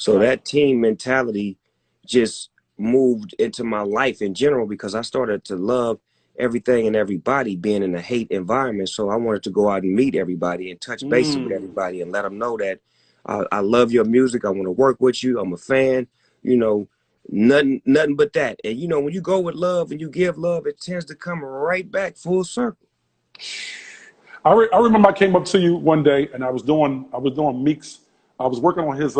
So that team mentality just moved into my life in general because I started to love everything and everybody being in a hate environment. So I wanted to go out and meet everybody and touch base with everybody and let them know that I love your music. I want to work with you. I'm a fan, you know, nothing but that. And, you know, when you go with love and you give love, it tends to come right back full circle. I remember I came up to you one day and I was doing Meek's. I was working on his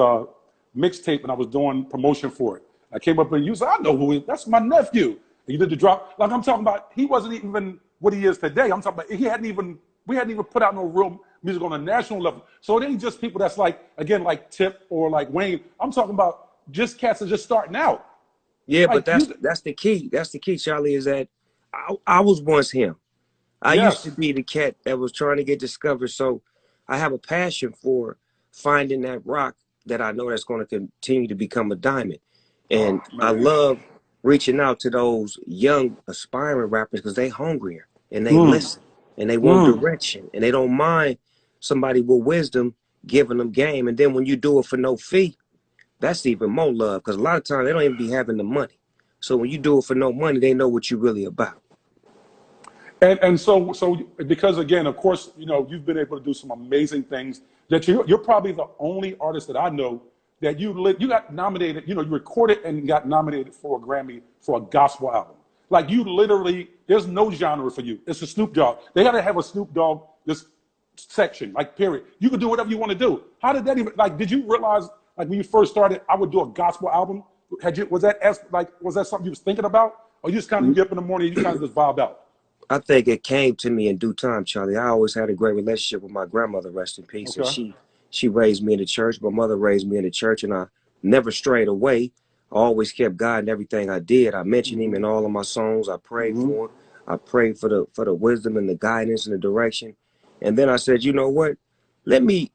mixtape and I was doing promotion for it. I came up and you said, I know who he is. That's my nephew. And you did the drop. Like I'm talking about, he wasn't even what he is today. I'm talking about, we hadn't even put out no real music on a national level. So it ain't just people that's like, again, like Tip or like Wayne. I'm talking about just cats that just starting out. Yeah, like, but that's the key. That's the key, Charlie, is that I was once him. I used to be the cat that was trying to get discovered. So I have a passion for finding that rock that I know that's going to continue to become a diamond. And I love reaching out to those young aspiring rappers because they hungrier and they listen and they want direction and they don't mind somebody with wisdom giving them game. And then when you do it for no fee, that's even more love because a lot of times they don't even be having the money. So when you do it for no money, they know what you're really about. And so because again, of course, you know, you've been able to do some amazing things that you're probably the only artist that I know that you got nominated, you know, you recorded and got nominated for a Grammy for a gospel album. Like you literally, there's no genre for you. It's a Snoop Dogg. They got to have a Snoop Dogg, this section, like period. You can do whatever you want to do. How did that even, like, did you realize like when you first started, I would do a gospel album? Was that something you was thinking about? Or you just kind of get up in the morning and you kind of just vibed out? I think it came to me in due time, Charlie. I always had a great relationship with my grandmother, rest in peace. Okay. And she raised me in the church. My mother raised me in the church, and I never strayed away. I always kept God in everything I did. I mentioned him in all of my songs. I prayed for him. I prayed for the wisdom and the guidance and the direction. And then I said, you know what? Let me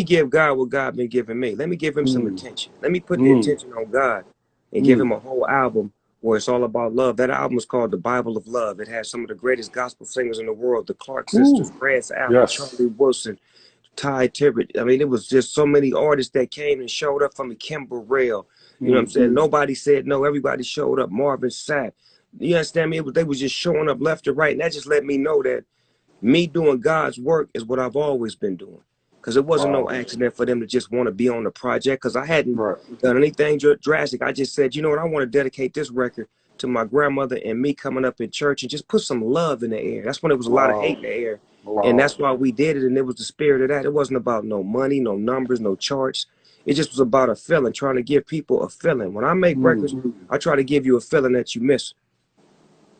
give God what God been giving me. Let me give him some attention. Let me put the attention on God and give him a whole album where it's all about love. That album is called The Bible of Love. It has some of the greatest gospel singers in the world, the Clark sisters, Rance Allen, Charlie Wilson, Ty Tibbet. I mean, it was just so many artists that came and showed up for me. Kim Burrell, you know what I'm saying? Nobody said no. Everybody showed up. Marvin Sapp. You understand me? They was just showing up left and right. And that just let me know that me doing God's work is what I've always been doing. Because it wasn't no accident for them to just want to be on the project because I hadn't done anything drastic. I just said, you know what, I want to dedicate this record to my grandmother and me coming up in church and just put some love in the air. That's when it was a lot of hate in the air. And that's why we did it. And it was the spirit of that. It wasn't about no money, no numbers, no charts. It just was about a feeling, trying to give people a feeling. When I make records, I try to give you a feeling that you miss.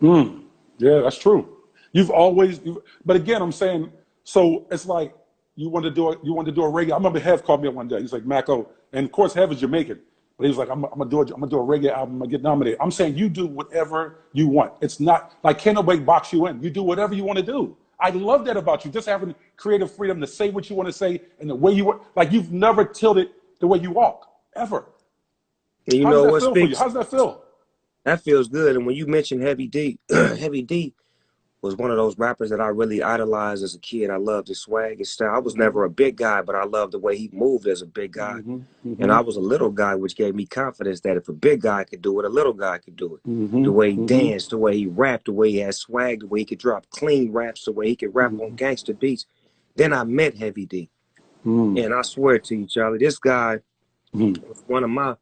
Yeah, that's true. You've always, but again, I'm saying, so it's like, you want to do a reggae. I remember Hev called me up one day. He's like, Mako, and of course Hev is Jamaican, but he was like, I'm gonna do a reggae album. I'm gonna get nominated. I'm saying you do whatever you want. It's not like can't nobody box you in. You do whatever you want to do. I love that about you. Just having creative freedom to say what you want to say and the way you want. Like you've never tilted the way you walk ever. And you know what? How's that feel? That feels good. And when you mentioned Heavy D, Heavy D was one of those rappers that I really idolized as a kid. I loved his swag, his style. I was never a big guy, but I loved the way he moved as a big guy. And I was a little guy, which gave me confidence that if a big guy could do it, a little guy could do it. The way he danced, the way he rapped, the way he had swag, the way he could drop clean raps, the way he could rap on gangster beats. Then I met Heavy D. And I swear to you, Charlie, this guy was one of my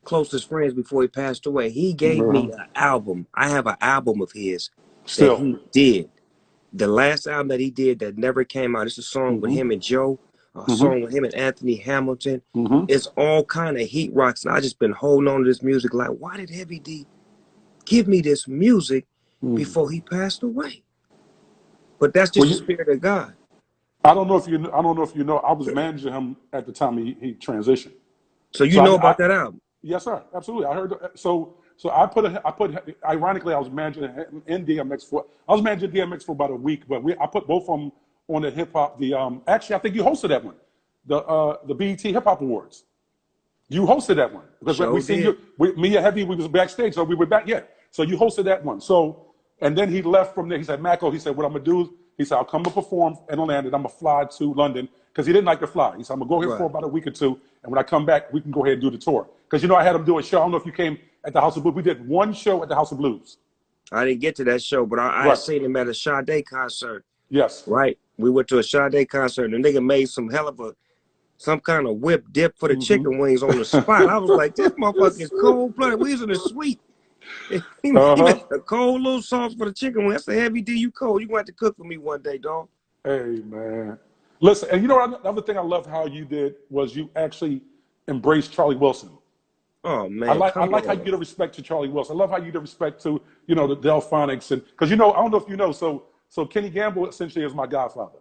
closest friends before he passed away. He gave me an album. I have an album of his that he did. The last album that he did that never came out. It's a song with him and Joe, a song with him and Anthony Hamilton. It's all kind of heat rocks. And I just been holding on to this music like, why did Heavy D give me this music before he passed away? But that's just the spirit of God. I don't know if you know, I was managing him at the time he transitioned. So you know about that album? Yes, sir. Absolutely. I heard. So I put. Ironically, I was managing him in DMX I was managing DMX for about a week, but I put both of them on the hip hop. Actually, I think you hosted that one, the BET Hip Hop Awards. You hosted that one because we seen you. Me and Heavy, we was backstage, so we were back. Yeah. So you hosted that one. So and then he left from there. He said, Mako. He said, what I'm gonna do? He said, I'll come to perform in Orlando. I'm gonna fly to London because he didn't like to fly. He said, I'm gonna go here for about a week or two, and when I come back, we can go ahead and do the tour. Because, you know, I had him do a show. I don't know if you came at the House of Blues. We did one show at the House of Blues. I didn't get to that show, but I had seen him at a Sade concert. Yes. Right. We went to a Sade concert, and the nigga made some hell of some kind of whip dip for the chicken wings on the spot. I was like, this motherfucker is cold-blooded. We was in the suite. He made a cold little sauce for the chicken wings. That's a heavy D. You cold. You going to have to cook for me one day, dog. Hey, man. Listen, and you know what? The other thing I loved how you did was you actually embraced Charlie Wilson. Oh, man. I like how you give respect to Charlie Wilson. I love how you give respect to, you know, the Delphonics. And because, you know, I don't know if you know, so Kenny Gamble essentially is my godfather.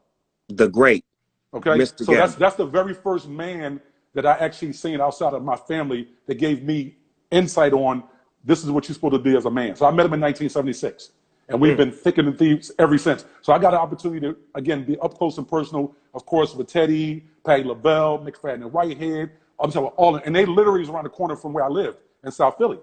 The great. Okay. Mr. So that's the very first man that I actually seen outside of my family that gave me insight on this is what you're supposed to be as a man. So I met him in 1976. And we've been thick and thieves ever since. So I got an opportunity to, again, be up close and personal, of course, with Teddy, Patty LaBelle, McFadden and Whitehead. I'm talking about all, and they literally is around the corner from where I lived in South Philly.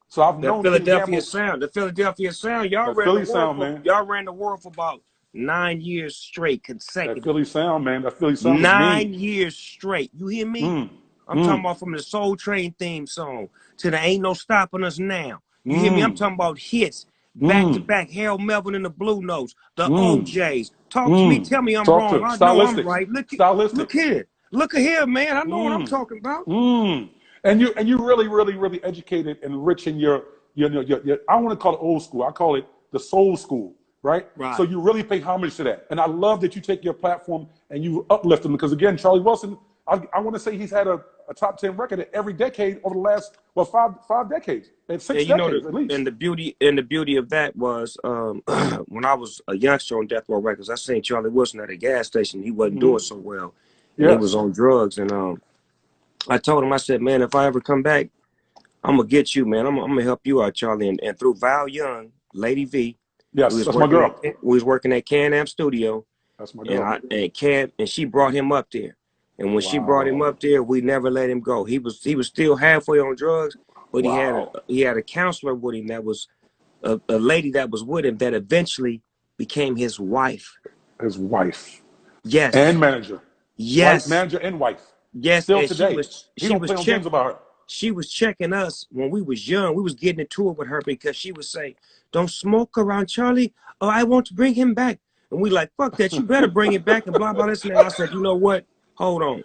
So I've known Philadelphia sound. The Philadelphia sound. Y'all ran Philly sound, man. Y'all ran the world for about 9 years straight, consecutive. That Philly sound, man. That Philly sound. 9 years straight. You hear me? I'm talking about from the Soul Train theme song to the Ain't No Stopping Us Now. You hear me? I'm talking about hits. Back to back, Harold Melvin and the Blue Notes, the OJs. Talk to me, tell me I'm wrong. I know I'm right. Look here, man. I know what I'm talking about. And you really educated and rich in your I want to call it old school. I call it the soul school, right? So you really pay homage to that. And I love that you take your platform and you uplift them because again, Charlie Wilson, I want to say he's had a top 10 record in every decade over the last five decades and 6 decades at least. And the beauty of that was when I was a youngster on Death Row Records, I seen Charlie Wilson at a gas station. He wasn't doing so well. He was on drugs, and I told him, I said, man, if I ever come back, I'm gonna get you, man. I'm gonna help you out, Charlie. And through Val Young, Lady V, that's my girl. We was working at Can-Am Studio. That's my girl. And she brought him up there. And when she brought him up there, we never let him go. He was still halfway on drugs, but he had a counselor with him that was a lady that was with him that eventually became his wife. His wife. Yes. And manager. Yes. Wife, manager and wife. Yes. Still and today. He don't play no games about her. She was checking us when we was young. We was getting into it with her because she would say, "Don't smoke around Charlie, or I want to bring him back." And we like, fuck that. You better bring it back and blah, blah, this and that. I said, you know what? Hold on.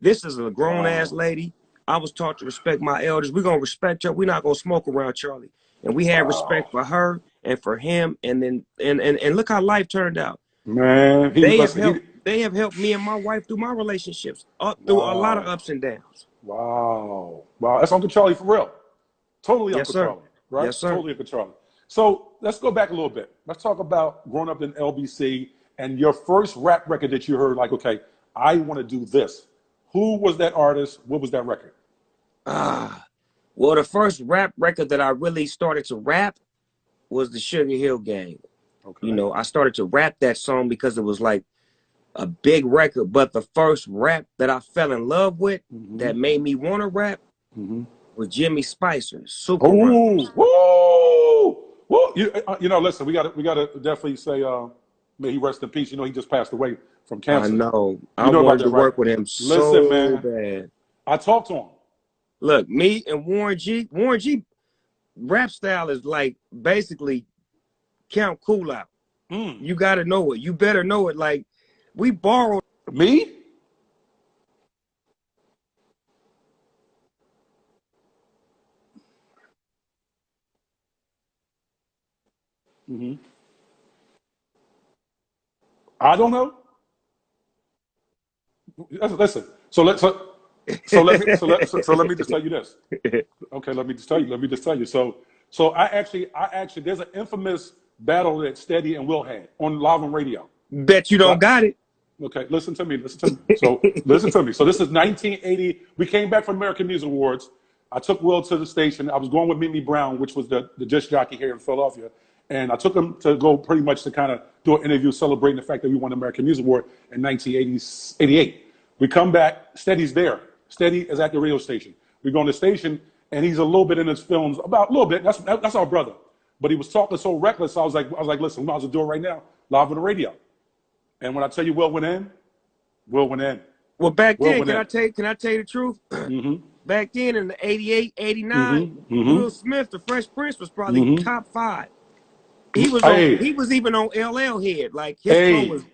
This is a grown-ass lady. I was taught to respect my elders. We're going to respect her. We're not going to smoke around Charlie. And we had respect for her and for him. And then and look how life turned out. Man, they have helped me and my wife through my relationships, through a lot of ups and downs. Wow. That's Uncle Charlie for real. Totally Uncle Charlie, right? Yes, sir. Totally Uncle Charlie. So let's go back a little bit. Let's talk about growing up in LBC and your first rap record that you heard, like, okay, I want to do this. Who was that artist? What was that record? Well, the first rap record that I really started to rap was the Sugar Hill Gang. Okay. You know, I started to rap that song because it was like a big record. But the first rap that I fell in love with that made me want to rap was Jimmy Spicer's Super Runners. Woo! You know, listen, we got to definitely say, may he rest in peace. You know, he just passed away from cancer. I know. I wanted to work with him so bad. I talked to him. Look, me and Warren G rap style is like basically Count Cool Out. You got to know it. You better know it. Like, we borrowed. Me? I don't know. Listen. So let me just tell you this. Okay, let me just tell you. So I actually there's an infamous battle that Steady and Will had on Live on Radio. Bet you don't got it. Okay, listen to me. So listen to me. So this is 1980. We came back from American Music Awards. I took Will to the station. I was going with Mimi Brown, which was the disc jockey here in Philadelphia. And I took him to go pretty much to kind of do an interview celebrating the fact that we won the American Music Award in 1988. We come back, Steady's there. Steady is at the radio station. We go on the station, and he's a little bit in his films, about a little bit. That's our brother. But he was talking so reckless, I was like, listen, we might as well do it right now, live on the radio. And when I tell you Will went in, Well, back Well, then, when that. can I tell you the truth? Mm-hmm. Back then in the 88, 89, Mm-hmm. Mm-hmm. Will Smith, the Fresh Prince, was probably Mm-hmm. top 5. Hey, He was even on LL Head. Like his flow hey, was,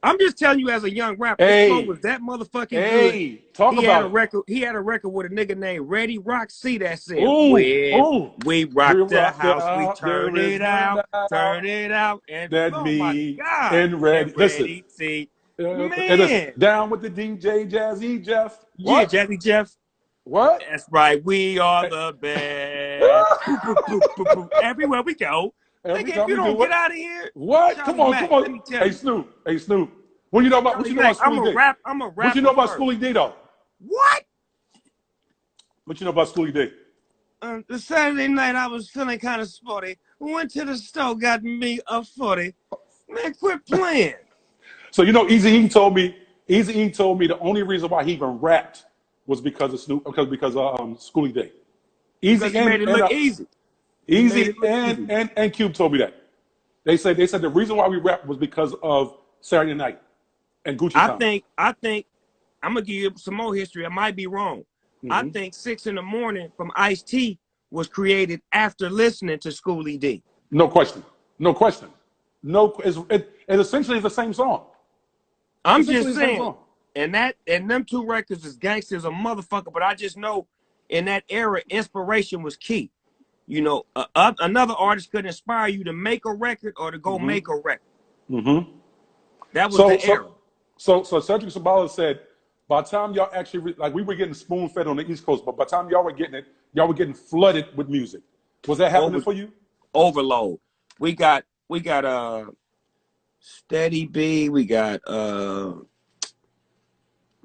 I'm just telling you as a young rapper, his flow hey, was that motherfucking good. hey. Talk about it. He had a record with a nigga named Reddy Rock C that said, Ooh, when ooh. we We rock the rock the house, we there is no turn doubt it out, and that oh my me God, and and Red. Listen, Reddy C. it is Man. down with the DJ Jazzy Jeff. Yeah, What? Jazzy Jeff. What? That's right. We are the best. Boop, boop, boop, boop, boop. Everywhere we go. Every Nigga, if time you we do don't get what? out of here, What? Come Charlie on, come Mack, on. let me tell Hey you. Snoop. Hey Snoop. What you know about Charlie about Mack, Schoolie D? I'm a What you know rapper about first. Schoolie D though? What? What you know about Schoolie D? The Saturday night I was feeling kind of sporty. Went to the store, got me a 40. Man, quit playing. So you know, Easy E told me the only reason why he even rapped was because of Snoop, because of Because Schoolie D. he Easy made it look easy. He made it Easy look easy. and Cube told me that. They said the reason why we rap was because of Saturday Night and Gucci Time. I think I'm gonna give you some more history. I might be wrong. I Mm-hmm. think 6 in the morning from Ice-T was created after listening to Schoolie D. No question. No question. No, it essentially is the same song. I'm Essentially just the same saying, song. and them two records is gangsters a motherfucker. But I just know in that era, inspiration was key. You know, another artist could inspire you to make a record or to go Mm-hmm. make a record. Mm-hmm. That was So the era. so so Cedric Sabala said, by the time y'all actually like we were getting spoon fed on the East Coast, but by the time y'all were getting it, y'all were getting flooded with music. Was that happening Over for you? overload. We got Steady B. We got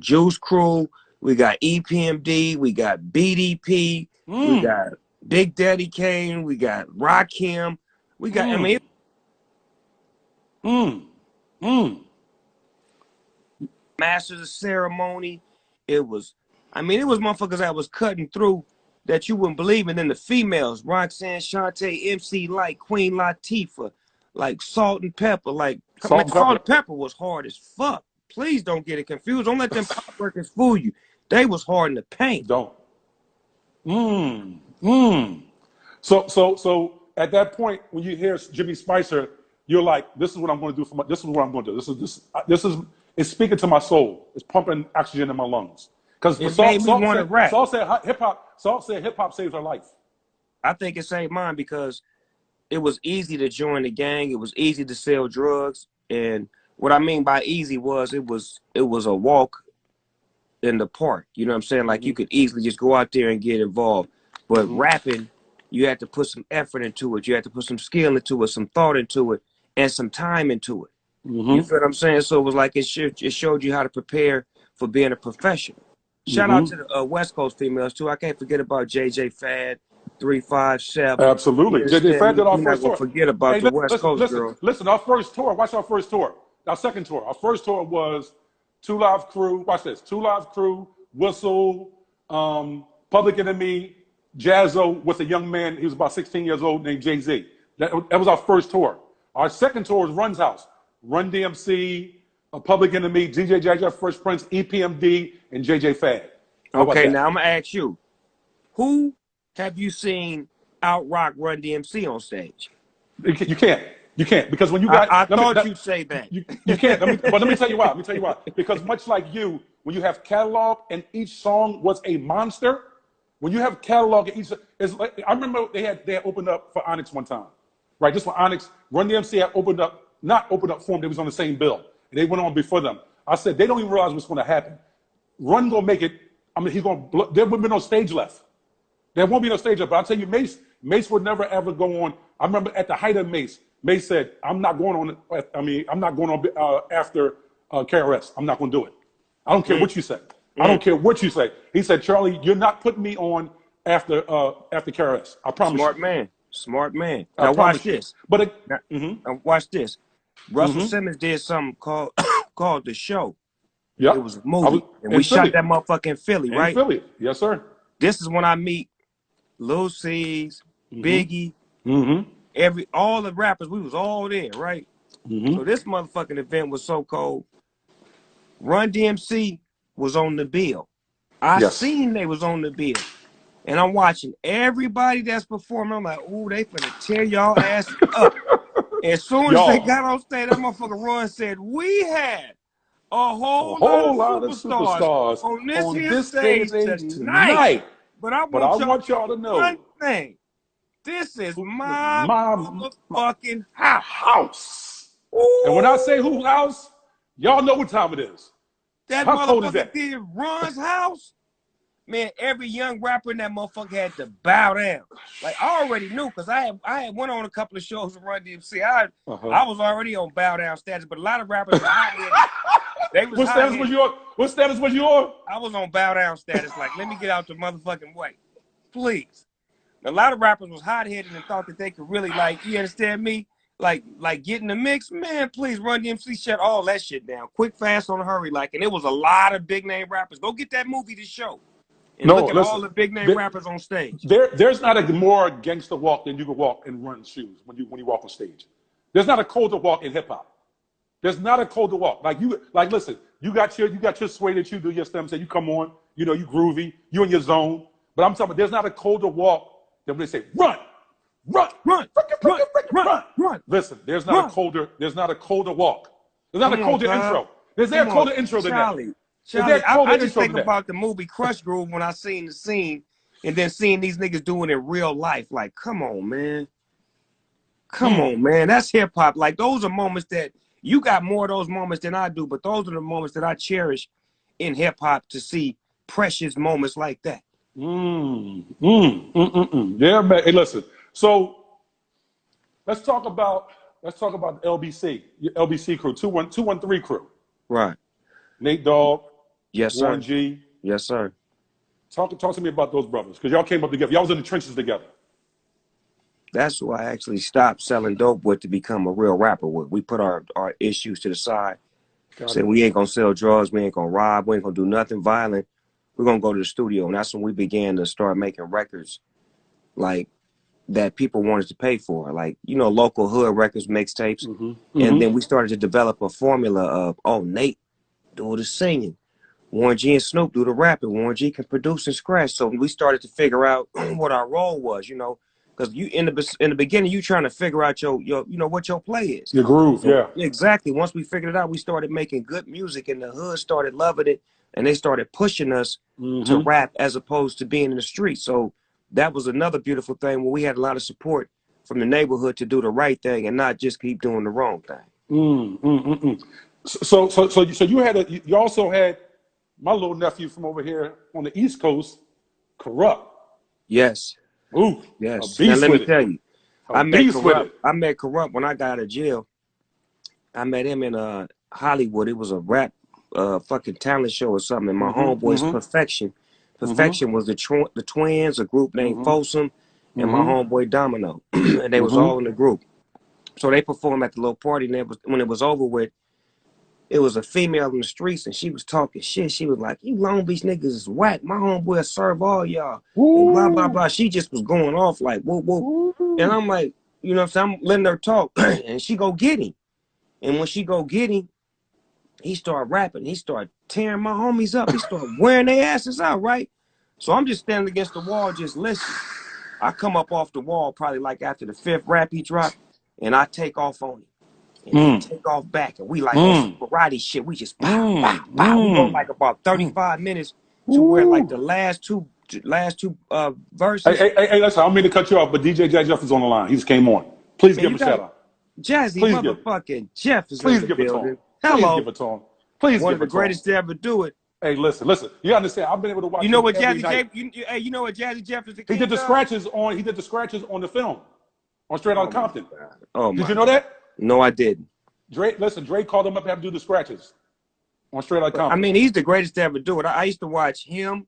Juice Crew. We got EPMD. We got BDP. We Mm. got Big Daddy Kane. We got Rakim. We got. I Mm. mean, Mm. Mm. Masters of Ceremony. It was. I mean, it was motherfuckers that was cutting through that you wouldn't believe. And then the females, Roxanne, Shantae, MC Light, Queen Latifah, like Salt and Pepper. Like, Salt man, and Salt pepper. and Pepper was hard as fuck. Please don't get it confused. Don't let them pop records fool you. They was hard in the paint. Don't. Mm. Mm. So at that point, when you hear Jimmy Spicer, you're like, this is what I'm going to do for my. This is what I'm going to do. This is it's speaking to my soul. It's pumping oxygen in my lungs. Because It made me want to rap. Salt said hip hop saves her life. I think it saved mine because it was easy to join the gang. It was easy to sell drugs. And what I mean by easy was it was a walk in the park. You know what I'm saying? Like you Mm-hmm. could easily just go out there and get involved. But Mm-hmm. rapping, you had to put some effort into it. You had to put some skill into it, some thought into it, and some time into it. You Mm-hmm. feel what I'm saying? So it was like it showed you how to prepare for being a professional. Shout out Mm-hmm. to the West Coast females too. I can't forget about JJ Fad, 357. You Absolutely. JJ understand Fad me? did our We're not first gonna tour. forget about Hey, the West listen, Coast listen, girls. listen. Our first tour. Watch our first tour. Our second tour. Our first tour was Two Live Crew. Watch this. Two Live Crew, Whistle, Public Enemy, Jazzo with a young man. He was about 16 years old named Jay Z. That was our first tour. Our second tour was Run's House. Run DMC, Public Enemy, DJ Jaja, Fresh Prince, EPMD, and JJ Fad. How about Okay, that? now I'm gonna ask you, who have you seen out rock Run DMC on stage? You can't. You can't because when you got I thought you'd say that. you can't. But let me tell you why. Let me tell you why. Because much like you, when you have catalog and each song was a monster, when you have catalog and each, it's like, I remember they had opened up for Onyx one time, right? Just for Onyx, Run DMC had not opened up for them. They was on the same bill, and they went on before them. I said they don't even realize what's going to happen. Run gonna make it. I mean, he's gonna. There would be no stage left. There won't be no stage left. But I'll tell you, Mace would never ever go on. I remember at the height of Mace said, "I'm not going on. I'm not going on after KRS. I'm not going to do it. I don't care what you say. I don't care what you say." He said, "Charlie, you're not putting me on after KRS. I promise you. Smart man. Smart man. I Now watch promise you." this. But Now watch this. Russell Simmons did something called called The Show. It yep, was a I was movie. And in we shot Philly. that motherfucker in Philly, In right? Philly, yes, sir. This is when I meet Lil C's, Biggie, Mm-hmm. all the rappers. We was all there, right? So Mm-hmm. this motherfucking event was so cold. Run DMC was on the bill. I Yes. seen they was on the bill. And I'm watching everybody that's performing. I'm like, ooh, they finna tear y'all asses up. As soon as they Y'all, got on stage, that motherfucker Ron said, we had a a whole lot of whole lot of superstars superstars on this on here this stage stage tonight. tonight. But I But I want y'all want to know y'all to one know, thing. This is my my motherfucking house. house. And when I say Ooh, whose house, y'all know what time it is. that How cold is motherfucker that? did Ron's house. Man, every young rapper in that motherfucker had to bow down. Like I already knew because I had went on a couple of shows with Run DMC. I was already on bow down status, but a lot of rappers was hot headed. They was What hot status was headed. you on? What status was you on? I was on bow down status. Like, let me get out the motherfucking way, please. A lot of rappers was hot headed and thought that they could really like. You understand me? Like get in the mix, man. Please, Run DMC shut all that shit down, quick, fast, on a hurry. Like, and it was a lot of big name rappers. Go get that movie to show. And No, look at all listen. the big name rappers on stage. There's not a more gangster walk than you can walk in Run's shoes when you walk on stage. There's not a colder walk in hip hop. There's not a colder walk. Listen, you got your sway that you do your stems, and you come on, you groovy, you in your zone. But I'm talking about there's not a colder walk than when they say run, run, Run, run, run, run. run. Listen, there's not Run. a colder walk. There's not a Come on, colder cuz. intro. Is there a Come on, colder intro than that? Charlie. Is there a colder I just intro think than that? about the movie Crush Groove when I seen the scene and then seeing these niggas doing it in real life. Like, come on, man. Come on, man. That's hip hop. Like, those are moments that you got more of those moments than I do, but those are the moments that I cherish in hip hop to see precious moments like that. Yeah, man. Hey, listen. So let's talk about the LBC, your LBC crew, 213 crew. Right. Nate Dogg, Yes, Warren sir. G. Yes, sir. Talk to me about those brothers because y'all came up together. Y'all was in the trenches together. That's who I actually stopped selling dope with to become a real rapper with. We put our issues to the side. Said we ain't gonna sell drugs, we ain't gonna rob, we ain't gonna do nothing violent. We're gonna go to the studio. And that's when we began to start making records like that people wanted to pay for. Like, local hood records, mixtapes. And then we started to develop a formula of, Nate do the singing. Warren G and Snoop do the rapping. Warren G can produce and scratch. So we started to figure out what our role was, because you in the beginning you trying to figure out your what your play is. Your groove, And yeah. exactly. Once we figured it out, we started making good music, and the hood started loving it, and they started pushing us to rap as opposed to being in the street. So that was another beautiful thing where we had a lot of support from the neighborhood to do the right thing and not just keep doing the wrong thing. So you also had my little nephew from over here on the East Coast, Corrupt. Yes. Ooh, a Yes. Now beast let me with it. tell you, A beast with it. I met Corrupt when I got out of jail. I met him in Hollywood. It was a rap fucking talent show or something. And my homeboy's Perfection. Perfection was the twins, a group named Folsom, and my homeboy Domino. And they was all in the group. So they performed at the little party, and when it was over with, it was a female in the streets, and she was talking shit. She was like, "You Long Beach niggas is whack. My homeboy will serve all y'all." And blah, blah, blah. She just was going off like, whoop, whoop. And I'm like, you know what I'm saying? I'm letting her talk. And she go get him. And when she go get him, he started rapping. He started tearing my homies up. He started wearing their asses out, right? So I'm just standing against the wall, just listening. I come up off the wall probably like after the fifth rap he dropped, and I take off on him. And he take off back, and we like on some karate shit. We just pow, pow, pow. We go like about 35 minutes to where like the last two verses. Hey, listen, I don't mean to cut you off, but DJ Jazz Jeff is on the line. He just came on. Please Man, give him a shout out. Jazzy Please give. motherfucking Jeff is Please in the give it to him. building. Please Hello. give it to him. Please One give of it the to him. greatest to ever do it. Hey, listen. You understand? I've been able to watch. You know what every Jazzy night. Jeff? You know what Jazzy Jeff is the He king did the of? scratches on. He did the scratches on the film, on Straight Outta Compton. Oh my Did you know that? No, I didn't. Dre called him up to have to do the scratches on Straight Outta Compton. I mean, he's the greatest to ever do it. I used to watch him,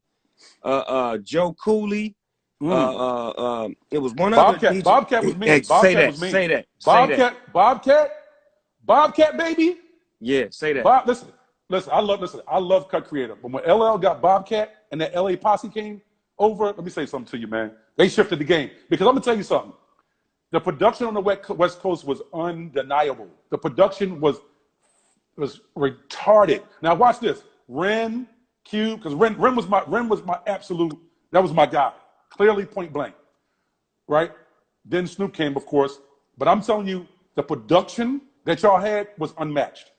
Joe Cooley. It was one other DJ. Bobcat was me. Hey, Bobcat was me. Say that. Bobcat, baby. Yeah, say that. Listen. I love Cut Creator. But when LL got Bobcat and that LA posse came over, let me say something to you, man. They shifted the game because I'm gonna tell you something. The production on the West Coast was undeniable. The production was retarded. Now watch this. Ren, Cube, because Ren was my absolute, that was my guy. Clearly point blank. Right? Then Snoop came, of course. But I'm telling you, the production that y'all had was unmatched.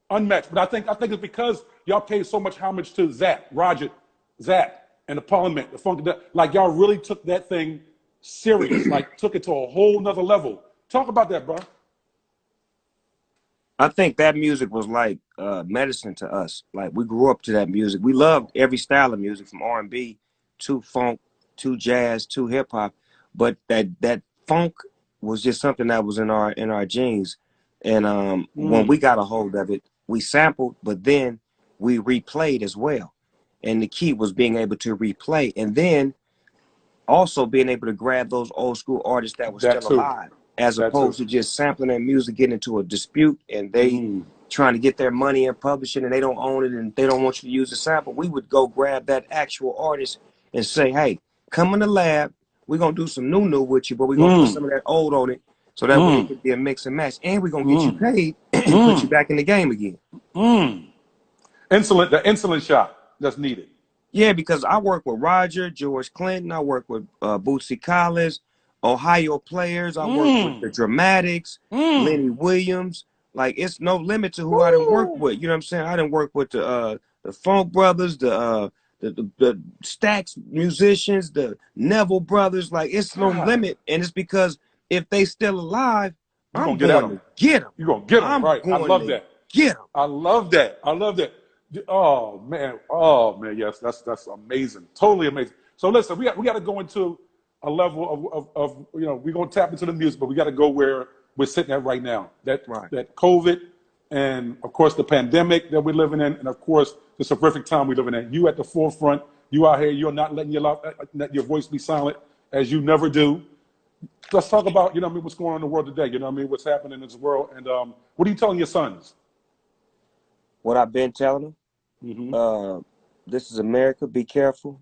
Unmatched. But I think it's because y'all paid so much homage to Roger, Zap, and the Parliament, the Funk. Like y'all really took that thing serious. Like took it to a whole nother level. Talk about that, bro. I think that music was like medicine to us. Like we grew up to that music. We loved every style of music, from R&B to funk to jazz to hip hop. But that funk was just something that was in our genes. And when we got a hold of it, we sampled, but then we replayed as well. And the key was being able to replay, and then also being able to grab those old school artists that were That still too. alive, as That too. opposed to just sampling their music, getting into a dispute, and they trying to get their money and publishing, and they don't own it, and they don't want you to use the sample. We would go grab that actual artist and say, hey, come in the lab, we're going to do some new with you, but we're going to put some of that old on it, so that way it could be a mix and match, and we're going to get you paid and put you back in the game again. The insulin shot that's needed. Yeah, because I work with Roger, George Clinton. I work with Bootsy Collins, Ohio Players. I work with the Dramatics, Lenny Williams. Like, it's no limit to who I done work with. You know what I'm saying? I done work with the Funk Brothers, the Stax musicians, the Neville Brothers. Like, it's no limit, and it's because if they still alive, I'm going to get them. You're going to get them, I'm right. I going love to that. get them. I love that. I love that. Oh man, yes, that's amazing, totally amazing. So listen, we got to go into a level of we're gonna tap into the music, but we got to go where we're sitting at right now. That COVID, and of course the pandemic that we're living in, and of course this horrific time we're living in. You at the forefront, you out here, you're not letting let your voice be silent as you never do. Let's talk about what's going on in the world today. What's happening in this world, and what are you telling your sons? What I've been telling them, this is America. Be careful.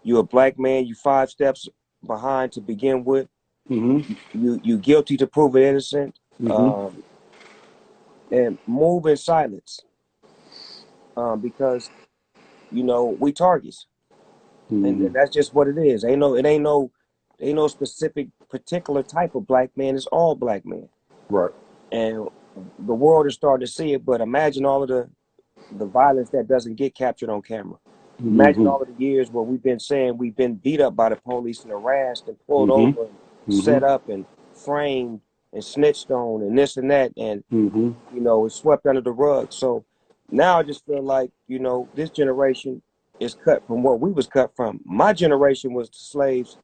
You're a black man. You 5 steps behind to begin with. You guilty to prove it innocent. And move in silence, because we targets, and that's just what it is. Ain't no specific particular type of black man. It's all black men. Right. And the world is starting to see it, but imagine all of the violence that doesn't get captured on camera. Imagine all of the years where we've been saying we've been beat up by the police and harassed and pulled over and set up and framed and snitched on and this and that, and it's swept under the rug. So now I just feel like this generation is cut from what we was cut from. My generation was the slaves,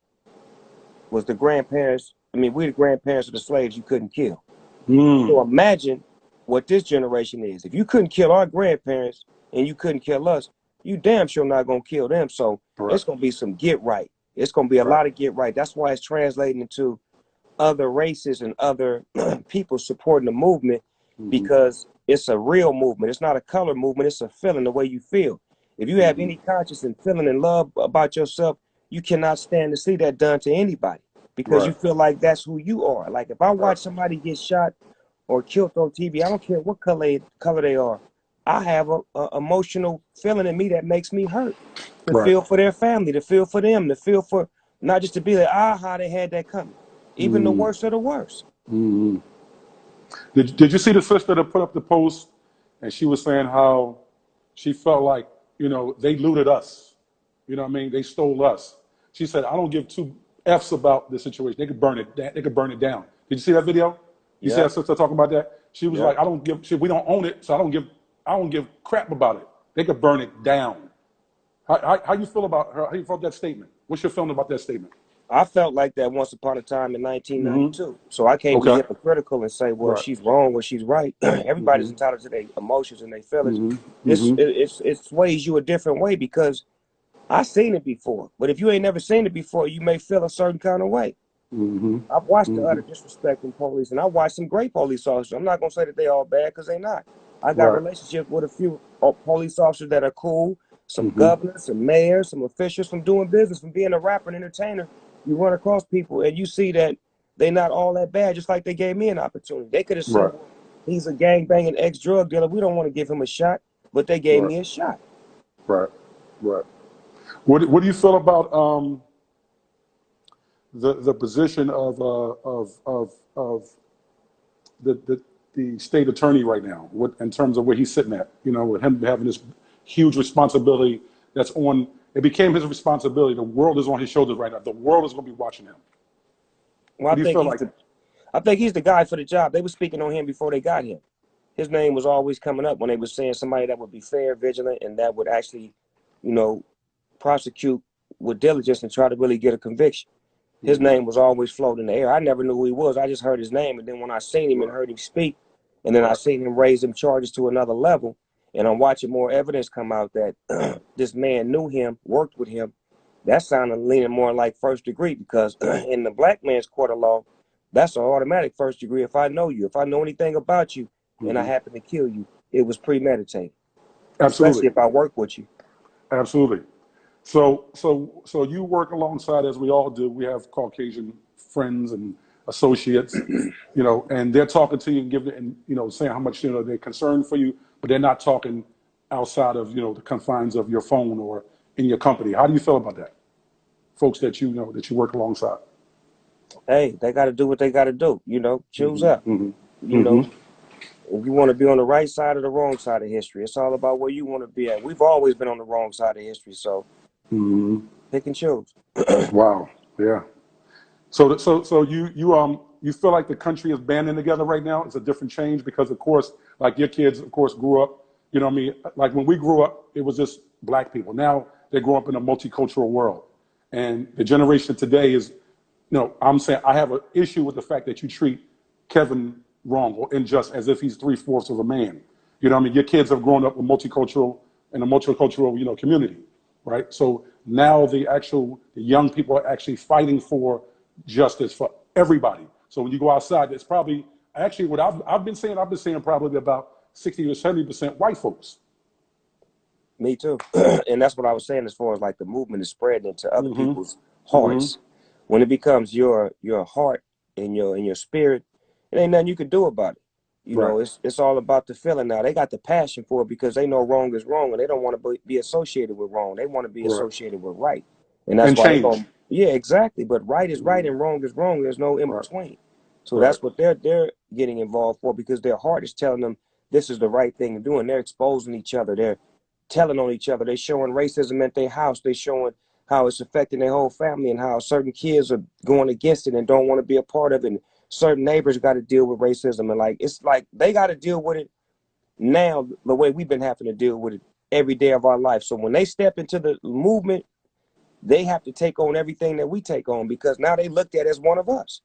was the grandparents. I mean, we the grandparents of the slaves you couldn't kill. So imagine what this generation is. If you couldn't kill our grandparents and you couldn't kill us, you damn sure not going to kill them. So it's going to be some get right. It's going to be a lot of get right. That's why it's translating into other races and other people supporting the movement, because it's a real movement. It's not a color movement. It's a feeling, the way you feel. If you have any conscience and feeling and love about yourself, you cannot stand to see that done to anybody, because you feel like that's who you are. Like if I watch somebody get shot or killed on TV, I don't care what color they are. I have a emotional feeling in me that makes me hurt. To feel for their family, to feel for them, to feel for, not just to be like, how they had that coming. Even the worst of the worst. Did you see the sister that put up the post, and she was saying how she felt like they looted us. You know what I mean? They stole us. She said, I don't give 2 F's about the situation. They could burn it. They could burn it down. Did you see that video? You see that sister talking about that? She was like, I don't give. We don't own it, so I don't give crap about it. They could burn it down. How you feel about her? How you felt that statement? What's your feeling about that statement? I felt like that once upon a time in 1992. So I can't be hypocritical and say, well, she's wrong or she's right. Everybody's entitled to their emotions and their feelings. It sways you a different way, because I seen it before. But if you ain't never seen it before, you may feel a certain kind of way. I've watched the utter disrespecting police, and I watched some great police officers. I'm not going to say that they all bad, because they not. I got relationships with a few police officers that are cool, some governors, some mayors, some officials, from doing business, from being a rapper and entertainer. You run across people and you see that they're not all that bad, just like they gave me an opportunity. They could have said, he's a gang-banging ex-drug dealer. We don't want to give him a shot, but they gave me a shot. Right. Right. What do you feel about the position of the state attorney right now, in terms of where he's sitting at, with him having this huge responsibility that's on, it became his responsibility. The world is on his shoulders right now. The world is going to be watching him. Well, What do you feel like? I think he's the guy for the job. They were speaking on him before they got him. His name was always coming up when they were saying somebody that would be fair, vigilant, and that would actually, prosecute with diligence and try to really get a conviction. His name was always floating in the air. I never knew who he was. I just heard his name, and then when I seen him and heard him speak, and then I seen him raise them charges to another level, and I'm watching more evidence come out that this man knew him, worked with him. That sounded leaning more like first degree, because in the black man's court of law, that's an automatic first degree. If I know you, if I know anything about you, and I happen to kill you, it was premeditated. Absolutely. Especially if I work with you. Absolutely. So you work alongside, as we all do. We have Caucasian friends and associates, and they're talking to you and saying how much they're concerned for you, but they're not talking outside of the confines of your phone or in your company. How do you feel about that? Folks that that you work alongside. Hey, they got to do what they got to do. Choose up. If you want to be on the right side or the wrong side of history, it's all about where you want to be at. We've always been on the wrong side of history, so pick and choose. Wow. Yeah. So you feel like the country is banding together right now? It's a different change because, of course, like your kids, of course, grew up. Like when we grew up, it was just black people. Now they grow up in a multicultural world, and the generation today is, I'm saying I have an issue with the fact that you treat Kevin wrong or unjust as if he's 3/4 of a man. Your kids have grown up in a multicultural community, right? So now the young people are actually fighting for justice for everybody. So when you go outside, it's probably what I've been saying probably about 60 to 70% white folks. Me too. And that's what I was saying as far as like the movement is spreading into other people's hearts. When it becomes your heart and your spirit, it ain't nothing you can do about it. It's all about the feeling now. They got the passion for it because they know wrong is wrong, and they don't want to be associated with wrong. They want to be associated with right. And that's why change. Yeah, exactly. But right is right and wrong is wrong. There's no in between. So that's what they're getting involved for, because their heart is telling them this is the right thing to do, and they're exposing each other. They're telling on each other. They're showing racism at their house. They're showing how it's affecting their whole family and how certain kids are going against it and don't want to be a part of it. And certain neighbors got to deal with racism. And it's like they got to deal with it now the way we've been having to deal with it every day of our life. So when they step into the movement, they have to take on everything that we take on, because now they looked at as one of us.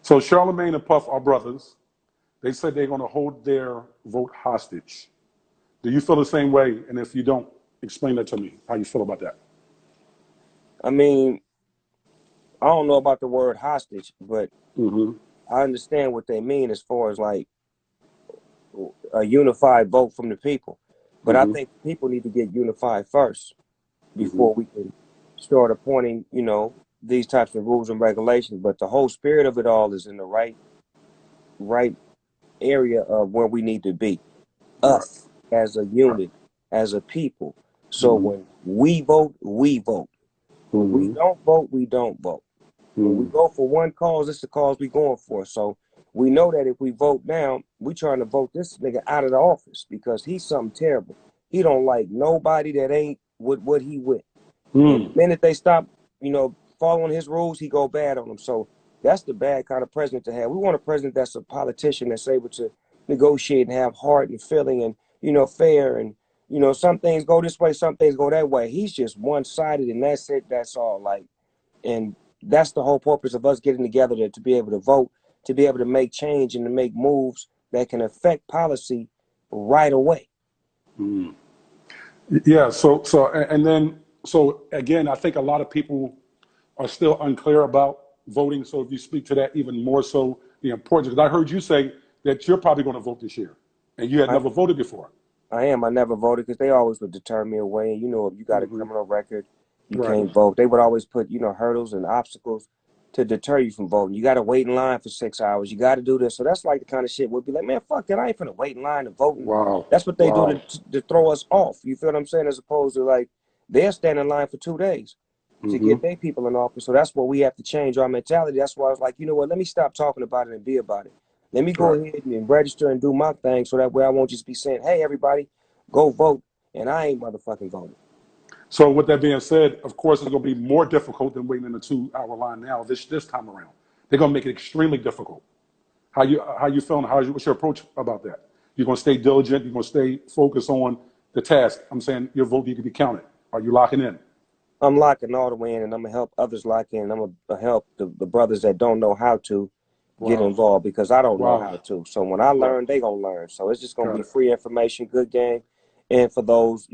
So Charlemagne and Puff are brothers. They said they're going to hold their vote hostage. Do you feel the same way? And if you don't, explain that to me, how you feel about that. I mean, I don't know about the word hostage, but I understand what they mean as far as like a unified vote from the people. But I think people need to get unified first before we can start appointing, these types of rules and regulations. But the whole spirit of it all is in the right area of where we need to be. Us as a unit, as a people. So when we vote, we vote. When we don't vote, we don't vote. When we go for one cause, it's the cause we going for. So we know that if we vote now, we trying to vote this nigga out of the office because he's something terrible. He don't like nobody that ain't with what he with. And the minute they stop, following his rules, he go bad on them. So that's the bad kind of president to have. We want a president that's a politician that's able to negotiate and have heart and feeling and, fair. And, some things go this way, some things go that way. He's just one-sided, and that's it. That's all. And that's the whole purpose of us getting together to be able to vote, to be able to make change and to make moves that can affect policy right away. Yeah. So again, I think a lot of people are still unclear about voting. So if you speak to that even more so, the importance, because I heard you say that you're probably going to vote this year, and you had never voted before. I am. I never voted because they always would deter me away. If you got a criminal record, you can't vote. They would always put, hurdles and obstacles to deter you from voting. You got to wait in line for 6 hours. You got to do this. So that's like the kind of shit we'll be like, man, fuck that. I ain't finna wait in line to vote. Wow. That's what they do Wow. to throw us off. You feel what I'm saying? As opposed to like, they're standing in line for 2 days to get their people in office. So that's what we have to change our mentality. That's why I was like, you know what? Let me stop talking about it and be about it. Let me go ahead and register and do my thing so that way I won't just be saying, hey, everybody, go vote. And I ain't motherfucking voting. So with that being said, of course, it's going to be more difficult than waiting in a 2-hour line now this time around. They're going to make it extremely difficult. How you feeling? What's your approach about that? You're going to stay diligent. You're going to stay focused on the task. I'm saying your vote needs to be counted. Are you locking in? I'm locking all the way in, and I'm going to help others lock in. I'm going to help the brothers that don't know how to get involved because I don't know how to. So when I learn, they going to learn. So it's just going to be free information, good game. And for those,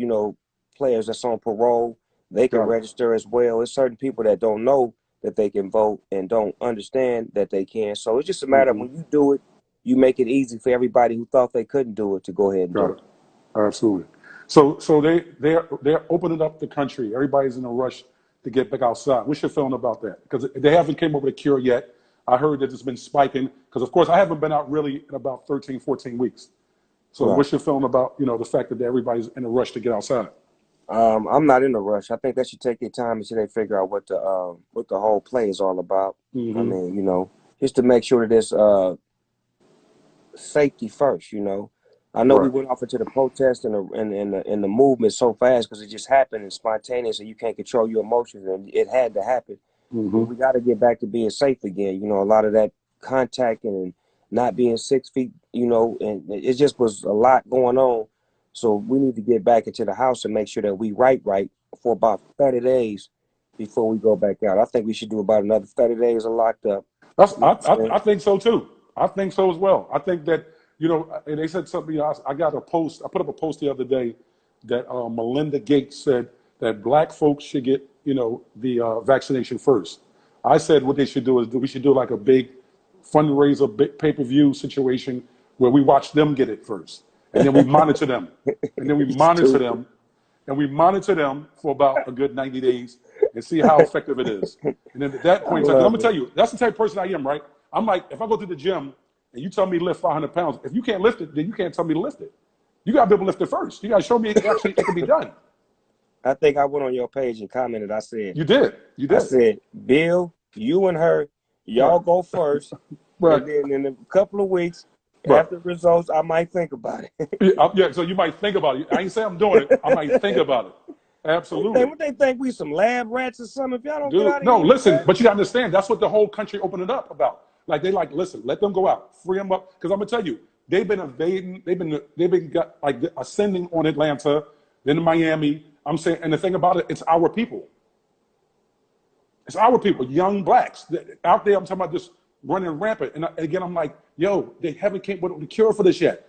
players that's on parole, they can register as well. There's certain people that don't know that they can vote and don't understand that they can. So it's just a matter of when you do it, you make it easy for everybody who thought they couldn't do it to go ahead and do it. Absolutely. So they're opening up the country. Everybody's in a rush to get back outside. What's your feeling about that? Because they haven't came up with a cure yet. I heard that it's been spiking because, of course, I haven't been out really in about 13, 14 weeks. So what's your feeling about, the fact that everybody's in a rush to get outside? I'm not in a rush. I think they should take their time until they figure out what the whole play is all about. I mean, just to make sure that there's safety first. I know we went off into the protest and the movement so fast because it just happened and spontaneous, and you can't control your emotions, and it had to happen. But we got to get back to being safe again. A lot of that contacting and not being 6 feet. And it just was a lot going on. So we need to get back into the house and make sure that we right for about 30 days before we go back out. I think we should do about another 30 days of locked up. I think so too. I think so as well. I think that, and they said something, I got a post, I put up a post the other day that Melinda Gates said that black folks should get, the vaccination first. I said what they should do is we should do like a big fundraiser, big pay-per-view situation where we watch them get it first. And then we monitor them. And then we monitor them. And we monitor them for about a good 90 days and see how effective it is. And then at that point in time, I'm going to tell you, that's the type of person I am, right? I'm like, if I go to the gym and you tell me to lift 500 pounds, if you can't lift it, then you can't tell me to lift it. You got to be able to lift it first. You got to show me it can be done. I think I went on your page and commented. I said, You did. I said, Bill, you and her, y'all go first. And then in a couple of weeks, after the results, I might think about it. Yeah, so you might think about it. I ain't say I'm doing it. I might think about it. Absolutely. What they think we some lab rats or something? If y'all don't Dude, get out of no, here, listen, but you gotta understand, that's what the whole country opened it up about. Like listen, let them go out, free them up. Because I'm gonna tell you, they've been invading, they've been ascending on Atlanta, then Miami. I'm saying, and the thing about it, it's our people. It's our people, young blacks out there. I'm talking about just running rampant. And again, I'm like, yo, they haven't came with a cure for this yet.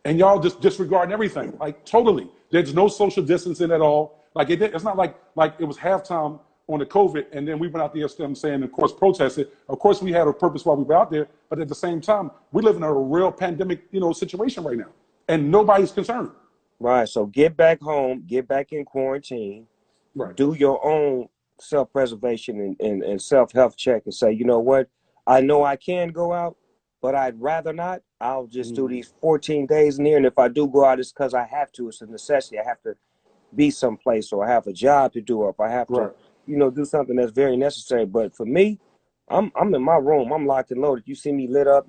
And y'all just disregarding everything, like totally. There's no social distancing at all. Like it's not like it was halftime on the COVID, and then we went out there saying, of course, protested. Of course, we had a purpose while we were out there, but at the same time, we live in a real pandemic, situation right now, and nobody's concerned. Right. So get back home, get back in quarantine, do your own self-preservation and self-health check, and say, you know what, I know I can go out, but I'd rather not. I'll just do these 14 days in here, and if I do go out, it's because I have to. It's a necessity. I have to be someplace, or I have a job to do, or if I have to, do something that's very necessary. But for me, I'm in my room. I'm locked and loaded. You see me lit up.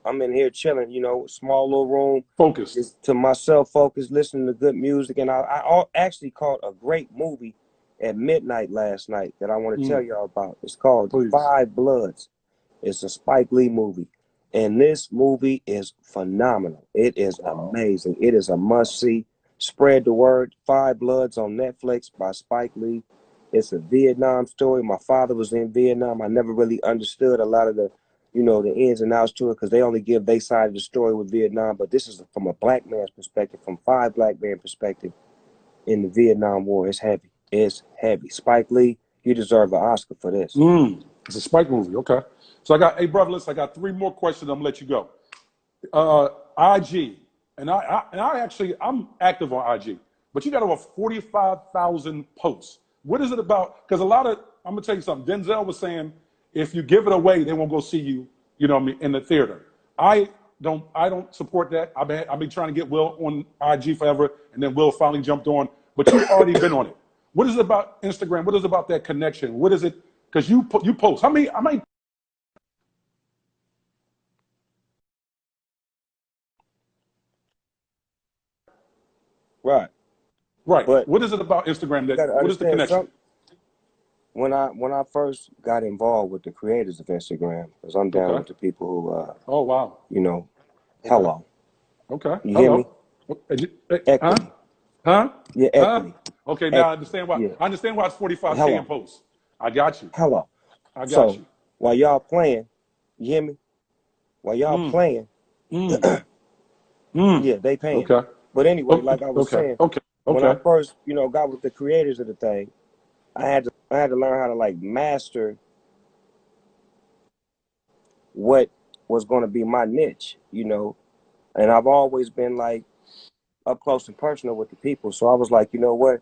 I'm in here chilling. Small little room, focused, just to myself, focused, listening to good music. And I actually caught a great movie at midnight last night that I want to tell y'all about. It's called Five Bloods. It's a Spike Lee movie. And this movie is phenomenal. It is amazing. It is a must-see. Spread the word. Five Bloods on Netflix by Spike Lee. It's a Vietnam story. My father was in Vietnam. I never really understood a lot of the, the ins and outs to it because they only give their side of the story with Vietnam. But this is from a black man's perspective, from five black men perspective in the Vietnam War. It's heavy. It's heavy. Spike Lee, you deserve an Oscar for this. It's a Spike movie. Okay. So hey, brother, listen, I got 3 more questions. I'm gonna let you go. IG, and I'm active on IG, but you got over 45,000 posts. What is it about? Because I'm gonna tell you something. Denzel was saying If you give it away, they won't go see you, you know what I mean, in the theater. I don't support that. I've been trying to get Will on IG forever, and then Will finally jumped on. But you've already been on it. What is it about Instagram? What is it about that connection? What is it? Because you post. How many? Right. Right. But What is it about Instagram you got to what is the understand connection? something. When I first got involved with the creators of Instagram, because I'm down Okay. with the people who Oh wow. you know, Okay. hello. Okay. You hear me? Hello. Huh? Equity. Huh? Yeah, Huh? equity. Okay. Now I Equity. understand why. Yeah. I understand why it's 45K in Hello. posts. I got you. Hello. I got So you. while y'all playing, you hear me? While y'all Mm. playing, Mm. Mm. yeah, they paying me. Okay. But anyway, like I was Okay. saying, Okay. when I Okay. first, got with the creators of the thing, I had to learn how to like master what was going to be my niche. And I've always been like up close and personal with the people. So I was like, you know what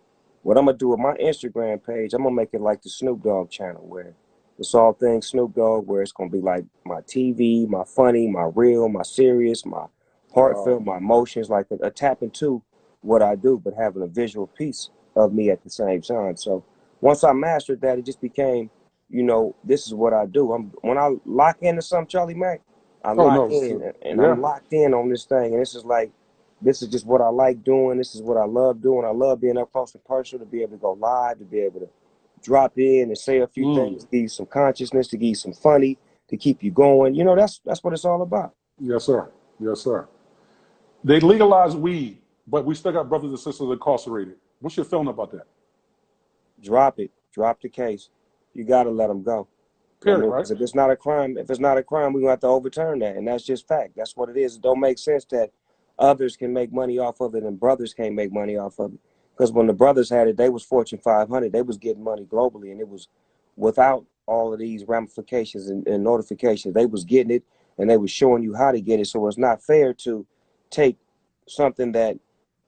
I'm gonna do with my Instagram page, I'm gonna make it like the Snoop Dogg channel where it's all things Snoop Dogg, where it's gonna be like my TV, my funny, my real, my serious, my Wow. heartfelt, my emotions, like a tap into what I do, but having a visual piece of me at the same time. So once I mastered that, it just became, this is what I do. When I lock into something, Charlie Mack, I Oh lock no. in and Yeah. I'm locked in on this thing. And this is just what I like doing. This is what I love doing. I love being up close and personal, to be able to go live, to be able to drop in and say a few Mm. things, to give you some consciousness, to give you some funny, to keep you going. That's what it's all about. Yes, sir. Yes, sir. They legalized weed, but we still got brothers and sisters incarcerated. What's your feeling about that? Drop it. Drop the case. You got to let them go. I Period, mean, right? because if it's not a crime, we're gonna have to overturn that, and that's just fact. That's what it is. It don't make sense that others can make money off of it and brothers can't make money off of it. Because when the brothers had it, they was Fortune 500. They was getting money globally, and it was without all of these ramifications and notifications. They was getting it, and they was showing you how to get it. So it's not fair to take something that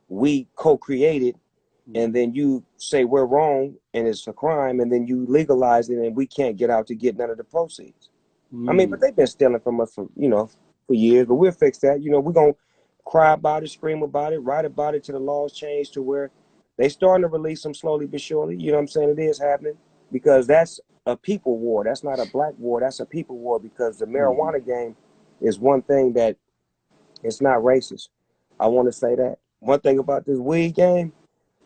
we co-created and then you say we're wrong and it's a crime, and then you legalize it and we can't get out to get none of the proceeds. I mean, but Mm. they've been stealing from us for years, but we'll fix that. We're gonna cry about it, scream about it, write about it till the laws change to where they starting to release them slowly but surely. You know what I'm saying? It is happening because that's a people war. That's not a black war. That's a people war, because the Mm. marijuana game is one thing that it's not racist. I want to say that. One thing about this weed game,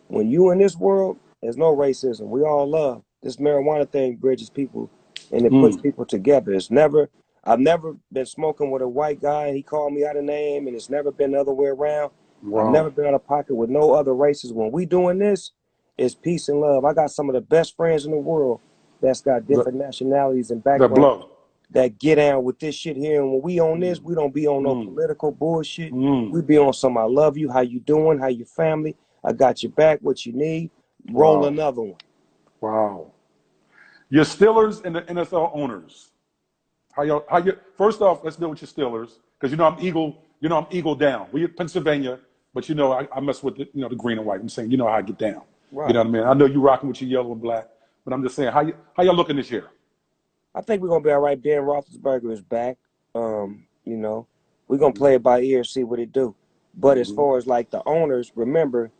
when you in this world, there's no racism. We all love. This marijuana thing bridges people and it puts Mm. people together. I've never been smoking with a white guy and he called me out of name, and it's never been the other way around. I've Wow. never been out of pocket with no other races. When we doing this, it's peace and love. I got some of the best friends in the world that's got The, different nationalities and the backgrounds blood. that get down with this shit here. And when we on this, Mm. we don't be on no Mm. political bullshit. Mm. We be on some I love you, how you doing, how your family, I got your back, what you need. Roll Wow. another one. Wow. Your Steelers and the NFL owners. How you first off, let's deal with your Steelers. Because I'm Eagle down. We at Pennsylvania, but I mess with the green and white. I'm saying how I get down. You know Right. what I mean? I know you rocking with your yellow and black, but I'm just saying how y'all looking this year? I think we're gonna be all right. Ben Roethlisberger is back. We're gonna play it by ear, see what it do. But as Mm-hmm. far as like the owners, remember,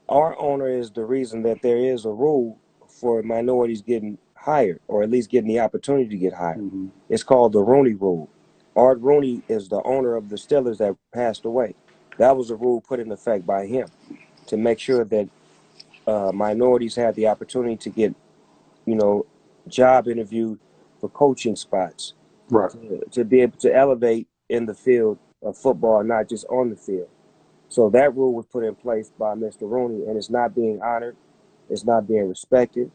our owner is the reason that there is a rule for minorities getting hired, or at least getting the opportunity to get hired. Mm-hmm. It's called the Rooney Rule. Art Rooney is the owner of the Steelers that passed away. That was a rule put in effect by him to make sure that minorities had the opportunity to get, you know, job interviewed for coaching spots, Right. to be able to elevate in the field of football, not just on the field. So that rule was put in place by Mr. Rooney, and it's not being honored. It's not being respected.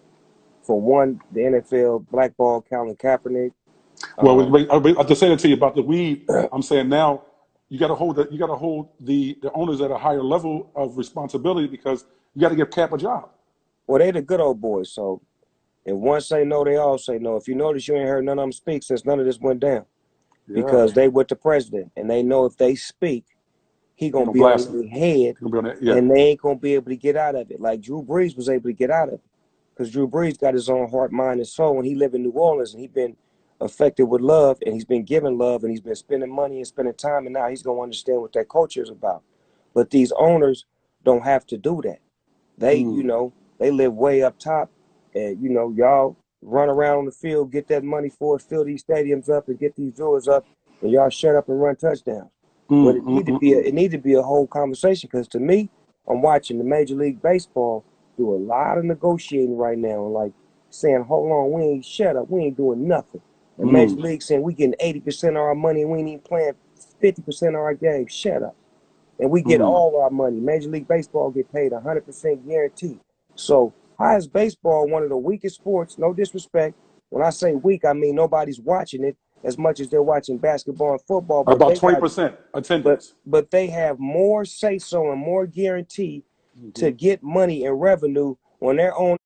For one, the NFL blackballed Colin Kaepernick. Well, Um, I just saying it to you about the weed. I'm saying now you got to hold the owners at a higher level of responsibility, because you got to give Cap a job. well, they the good old boys. So if one say no, they all say no. If you notice, you ain't heard none of them speak since none of this went down, Yeah, because they with the president, and they know if they speak, he you're gonna gonna be on blast them. their head, You're gonna be on that. Yeah. and they ain't gonna be able to get out of it. Like Drew Brees was able to get out of it, because Drew Brees got his own heart, mind, and soul, and he live in New Orleans, and he been affected with love, and he's been given love, and he's been spending money and spending time, and now he's gonna understand what that culture is about. But these owners don't have to do that. They, they live way up top, and y'all run around on the field, get that money for it, fill these stadiums up, and get these viewers up, and y'all shut up and run touchdowns. But it need to be a whole conversation, because to me, I'm watching the Major League Baseball do a lot of negotiating right now, and like saying, "Hold on, we ain't shut up, we ain't doing nothing." And Major League saying we getting 80% of our money, and we ain't even playing 50% of our games. Shut up. And we get all our money. Major League Baseball get paid 100% guaranteed. So how is baseball one of the weakest sports? No disrespect. When I say weak, I mean nobody's watching it as much as they're watching basketball and football. But About they got, 20% attendance. but they have more say so and more guarantee to get money and revenue when their own